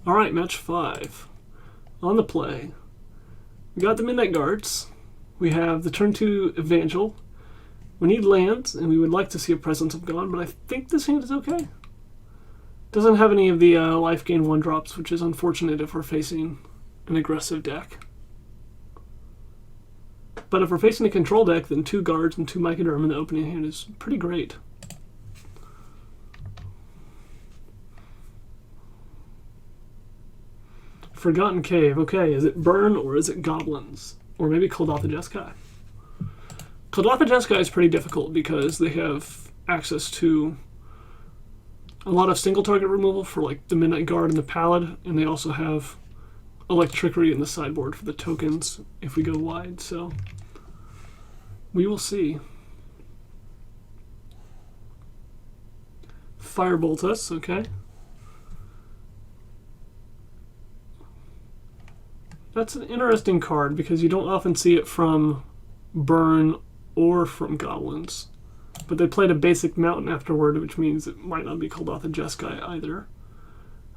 Alright, match 5. On the play. We got the Midnight Guards. We have the turn 2 Evangel. We need lands, and we would like to see a Presence of God, but I think this hand is okay. Doesn't have any of the life gain 1-drops, which is unfortunate if we're facing an aggressive deck. But if we're facing a control deck, then 2 guards and 2 Mycoderm in the opening hand is pretty great. Forgotten Cave. Okay, is it Burn or is it Goblins? Or maybe Kuldotha Jeskai. Kuldotha Jeskai is pretty difficult because they have access to a lot of single target removal for like the Midnight Guard and the Pallid, and they also have Electrickery in the sideboard for the tokens if we go wide, so we will see. Firebolt us, okay. That's an interesting card because you don't often see it from Burn or from Goblins. But they played a basic Mountain afterward, which means it might not be Kuldotha Jeskai either.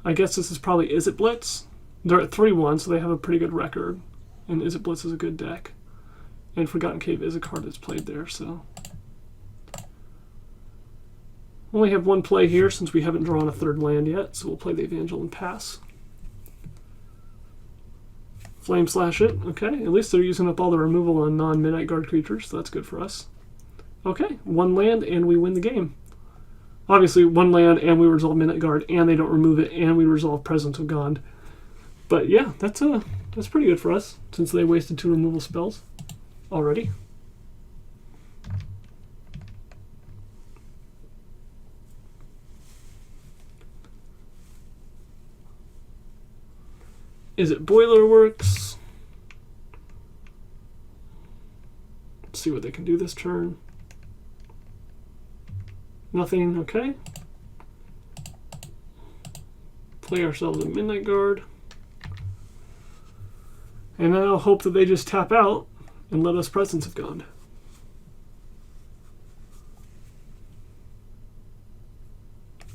I guess this is probably Izzet Blitz. They're at 3-1, so they have a pretty good record. And Izzet Blitz is a good deck. And Forgotten Cave is a card that's played there, so. Only have one play here since we haven't drawn a 3rd land yet, so we'll play the Evangel and pass. Flame Slash it, okay. At least they're using up all the removal on non-Midnight Guard creatures, so that's good for us. Okay, 1 land and we win the game. Obviously, 1 land and we resolve Midnight Guard and they don't remove it and we resolve Presence of God. But yeah, that's pretty good for us since they wasted 2 removal spells already. Izzet Boilerworks? Let's see what they can do this turn. Nothing, okay. Play ourselves a Midnight Guard. And now hope that they just tap out and let us Presence of God.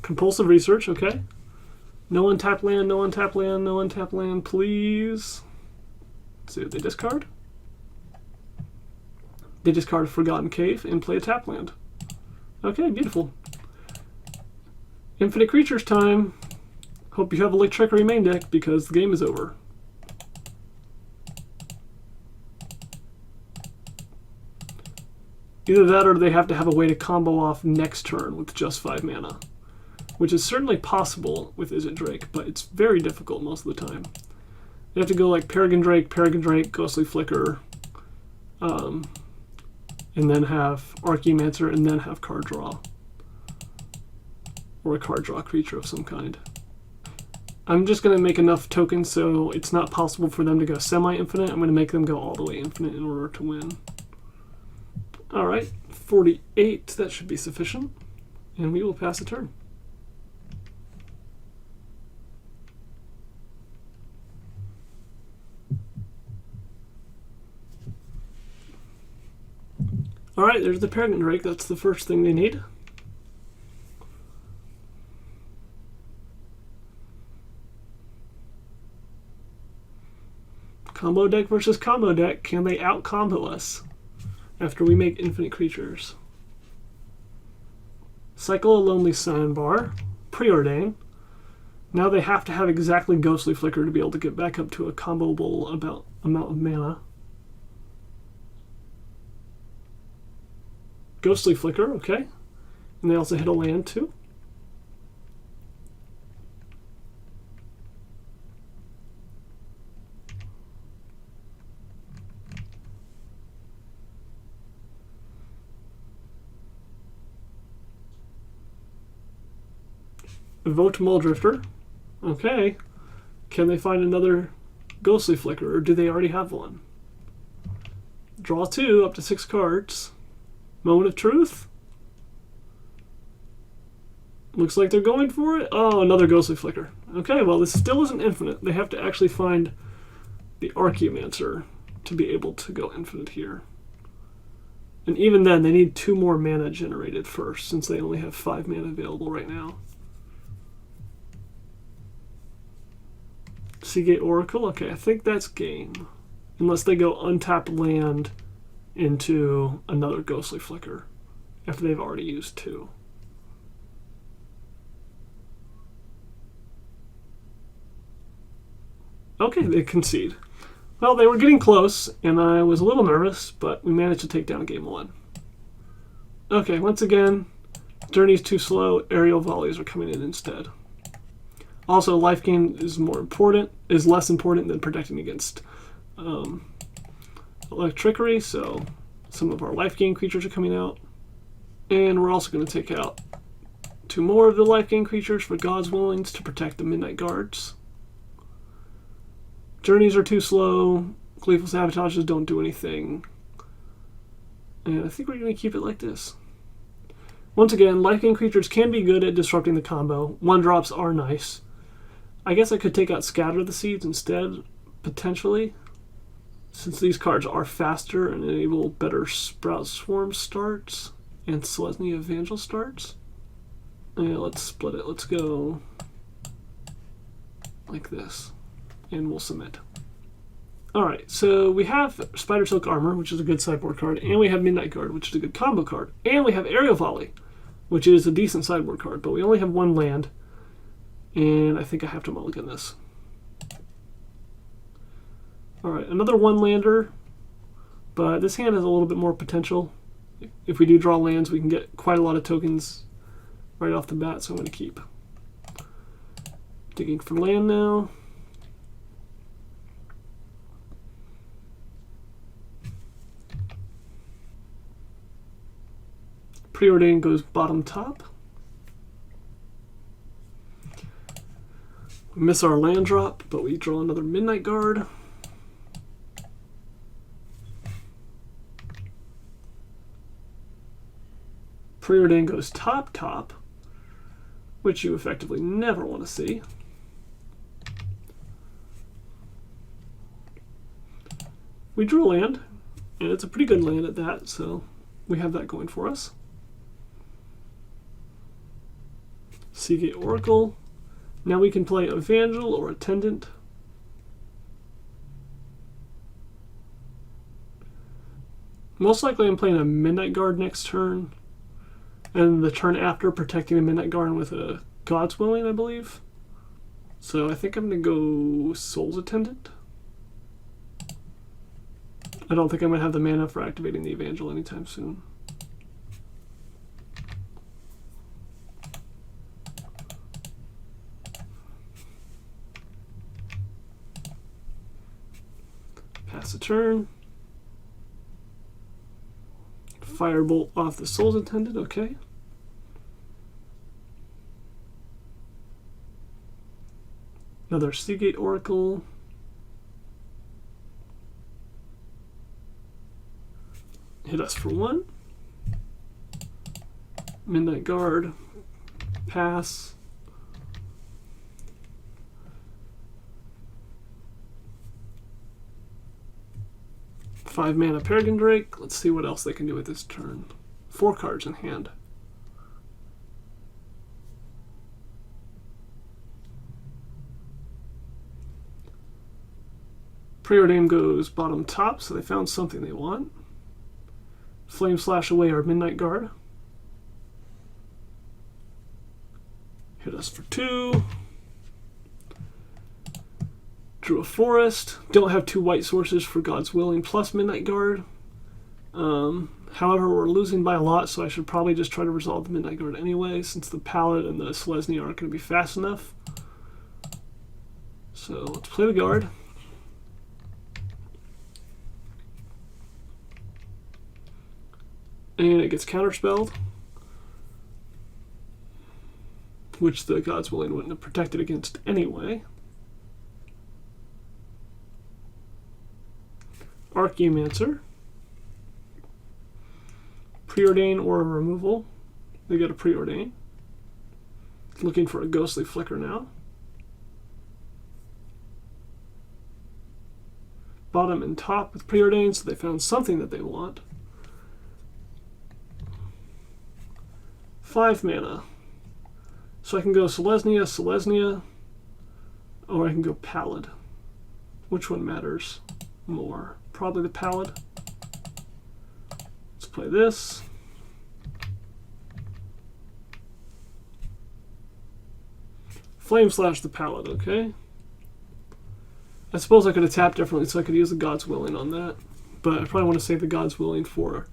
Compulsive Research, okay. No untap land, no untap land, no untap land, please. Let's see what they discard. They discard Forgotten Cave and play a tap land. Okay, beautiful. Infinite Creatures time. Hope you have Electrickery main deck because the game is over. Either that or they have to have a way to combo off next turn with just 5 mana. Which is certainly possible with Izzet Drake, but it's very difficult most of the time. You have to go like Peregrine Drake, Ghostly Flicker, and then have Archaeomancer, and then have card draw. Or a card draw creature of some kind. I'm just going to make enough tokens so it's not possible for them to go semi-infinite. I'm going to make them go all the way infinite in order to win. Alright, 48, that should be sufficient. And we will pass a turn. Alright, there's the Peregrine Drake. That's the first thing they need. Combo deck versus combo deck. Can they out-combo us after we make infinite creatures? Cycle a Lonely Sandbar. Preordain. Now they have to have exactly Ghostly Flicker to be able to get back up to a comboable amount of mana. Ghostly Flicker, okay. And they also hit a land too. Vote Muldrifter. Okay. Can they find another Ghostly Flicker, or do they already have one? Draw 2, up to 6 cards. Moment of Truth. Looks like they're going for it. Oh, another Ghostly Flicker. Okay, well, this still isn't infinite. They have to actually find the Archaeomancer to be able to go infinite here. And even then, they need 2 more mana generated first, since they only have 5 mana available right now. Seagate Oracle. Okay, I think that's game. Unless they go untapped land into another Ghostly Flicker after they've already used 2. Okay, they concede. Well, they were getting close, and I was a little nervous, but we managed to take down game 1. Okay, once again, Journey's too slow. Aerial volleys are coming in instead. Also, life gain is less important than protecting against electrickery, so some of our life gain creatures are coming out. And we're also going to take out 2 more of the life gain creatures for God's Willings to protect the Midnight Guards. Journeys are too slow. Gleeful Sabotages don't do anything. And I think we're going to keep it like this. Once again, life gain creatures can be good at disrupting the combo. 1-drops are nice. I guess I could take out Scatter the Seeds instead, potentially, since these cards are faster and enable better Sprout Swarm starts and Selesnya Evangel starts. Yeah, let's split it. Let's go like this, and we'll submit. Alright, so we have Spider Silk Armor, which is a good sideboard card, and we have Midnight Guard, which is a good combo card, and we have Aerial Volley, which is a decent sideboard card, but we only have 1 land, and I think I have to mulligan this. Alright, another 1-lander, but this hand has a little bit more potential. If we do draw lands, we can get quite a lot of tokens right off the bat, so I'm going to keep. Digging for land now. Preordain goes bottom top. We miss our land drop, but we draw another Midnight Guard. Preordain goes top top, which you effectively never want to see. We drew a land, and it's a pretty good land at that, so we have that going for us. Seagate Oracle. Now we can play Evangel or Attendant. Most likely I'm playing a Midnight Guard next turn, and the turn after protecting a Midnight Guard with a God's Willing, I believe. So I think I'm going to go Soul's Attendant. I don't think I'm going to have the mana for activating the Evangel anytime soon. Pass a turn. Firebolt off the Soul's Attendant, okay. Another Seagate Oracle. Hit us for 1. Midnight Guard. Pass. Five mana Peregrine Drake. Let's see what else they can do with this turn. 4 cards in hand. Preordain goes bottom top, so they found something they want. Flame Slash away our Midnight Guard. Hit us for 2. Drew a forest. Don't have 2 white sources for God's Willing plus Midnight Guard. However, we're losing by a lot, so I should probably just try to resolve the Midnight Guard anyway, since the Palette and the Selesnya aren't going to be fast enough. So let's play the Guard. And it gets counterspelled, which the God's Willing wouldn't have protected against anyway. Archaeomancer. Preordain or a removal. They got a Preordain. Looking for a Ghostly Flicker now. Bottom and top with Preordain, so they found something that they want. 5 mana. So I can go Selesnya, Selesnya. Or I can go Pallid. Which one matters more? Probably the Pallid. Let's play this. Flame Slash the Pallid, okay. I suppose I could have tapped differently so I could use the God's Willing on that. But I probably want to save the God's Willing for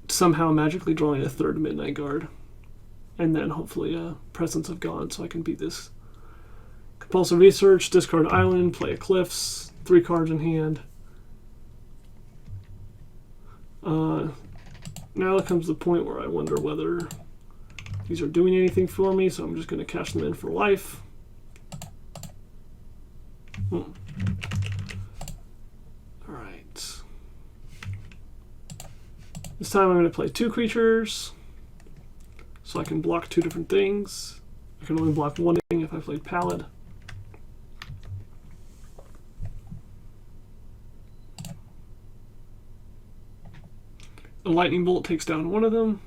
somehow magically drawing a third Midnight Guard. And then hopefully a Presence of God so I can beat this. Compulsive Research, discard Island, play Eclipse, 3 cards in hand. Now comes the point where I wonder whether these are doing anything for me, so I'm just going to cash them in for life. Alright. This time I'm going to play 2 creatures, so I can block 2 different things. I can only block 1 thing if I played Pallid. A Lightning Bolt takes down 1 of them.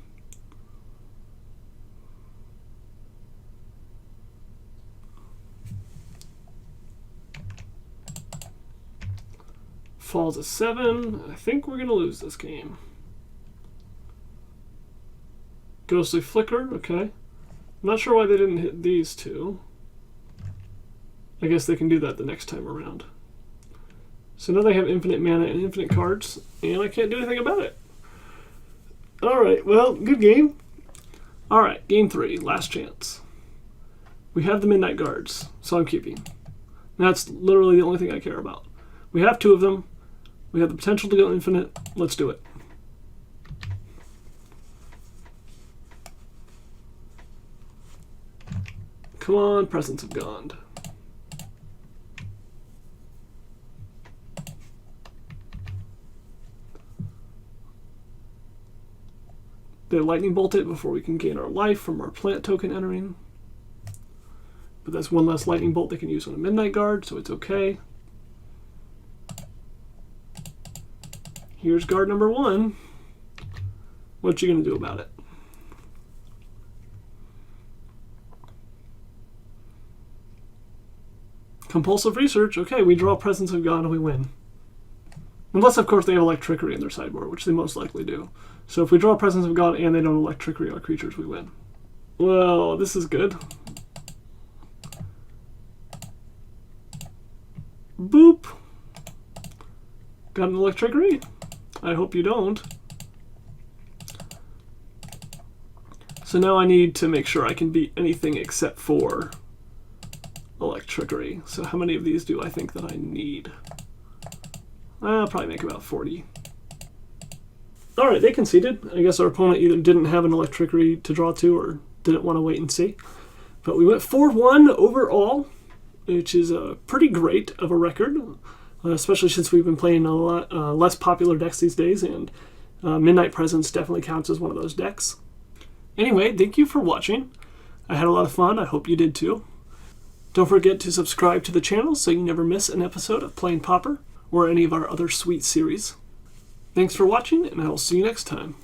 Falls a 7. I think we're going to lose this game. Ghostly Flicker, okay. I'm not sure why they didn't hit these 2. I guess they can do that the next time around. So now they have infinite mana and infinite cards, and I can't do anything about it. Alright, well, good game. Alright, game 3, last chance. We have the Midnight Guards, so I'm keeping. That's literally the only thing I care about. We have 2 of them. We have the potential to go infinite. Let's do it. Come on, Presence of God. They Lightning Bolt it before we can gain our life from our plant token entering. But that's 1 less Lightning Bolt they can use on a Midnight Guard, so it's okay. Here's guard number 1. What you gonna do about it? Compulsive Research. Okay, we draw Presence of God and we win. Unless, of course, they have Elect Trickery in their sideboard, which they most likely do. So if we draw Presence of God and they don't Elect Trickery our creatures, we win. Well, this is good. Boop. Got an Elect Trickery? I hope you don't. So now I need to make sure I can beat anything except for Elect Trickery. So how many of these do I think that I need? I'll probably make about 40. Alright, they conceded. I guess our opponent either didn't have an Elect Trickery to draw to or didn't want to wait and see. But we went 4-1 overall, which is pretty great of a record. Especially since we've been playing a lot less popular decks these days, and Midnight Presence definitely counts as one of those decks. Anyway, thank you for watching. I had a lot of fun. I hope you did too. Don't forget to subscribe to the channel so you never miss an episode of Playing Pauper or any of our other sweet series. Thanks for watching, and I will see you next time.